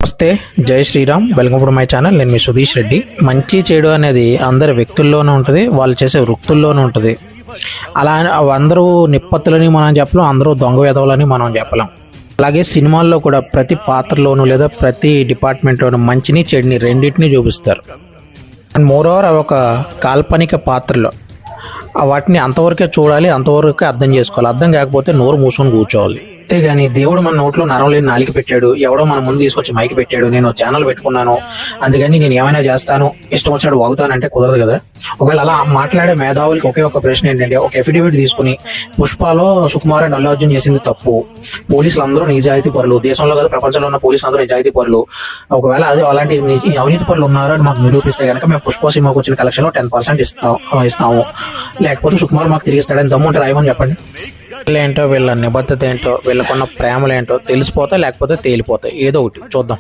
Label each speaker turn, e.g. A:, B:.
A: నమస్తే, జై Shriram. Welcome to my channel. నేను మీ సుధీష్ రెడ్డి. మంచి చెడు అనేది అందరి వ్యక్తుల్లోనూ ఉంటుంది, వాళ్ళు చేసే వృత్తుల్లోనూ ఉంటుంది. అలా అందరూ నిప్పత్తులని మనం చెప్పలేం, అందరూ దొంగ వెధవలని మనం చెప్పలేం. అలాగే సినిమాల్లో కూడా ప్రతి పాత్రలోనూ లేదా ప్రతి డిపార్ట్మెంట్లోనూ మంచిని చెడుని రెండింటినీ చూపిస్తారు. అండ్ మోరోవర్ అవి ఒక కాల్పనిక పాత్రలో వాటిని అంతవరకే చూడాలి, అంతవరకే అర్థం చేసుకోవాలి. అర్థం కాకపోతే నోరు మూసుకొని కూర్చోవాలి. అంతేగాని దేవుడు మన నోట్లో నరం లేని నాలిక పెట్టాడు, ఎవడో మన ముందు తీసుకొచ్చి మైకి పెట్టాడు, నేను ఛానల్ పెట్టుకున్నాను అందుకని నేను ఏమైనా చేస్తాను, ఇష్టం వచ్చాడు వాగుతానంటే కుదరదు కదా. ఒకవేళ అలా మాట్లాడే మేధావులకి ఒకే ఒక ప్రశ్న ఏంటంటే, ఒక అఫిడవిట్ తీసుకుని పుష్పలో సుకుమార్ అండ్ అల్లు అర్జున్ చేసింది తప్పు, పోలీసులు అందరూ నిజాయితీ పరులు, దేశంలో కదా ప్రపంచంలో ఉన్న పోలీసులు అందరూ నిజాయితీ పరులు, ఒకవేళ అదే అలాంటి అవినీతి పరులు ఉన్నారు అని మాకు నిరూపిస్తే కనుక మేము పుష్ప సినిమాకి వచ్చిన కలెక్షన్ లో 10% ఇస్తాము, లేకపోతే సుకుమార్ మాకు తిరిగిస్తాడని దమ్ముంటే రాయమని చెప్పండి. వీళ్ళేంటో, వీళ్ళ నిబద్ధత ఏంటో, వీళ్ళకున్న ప్రేమలేంటో తెలిసిపోతాయి, లేకపోతే తేలిపోతాయి. ఏదో ఒకటి చూద్దాం.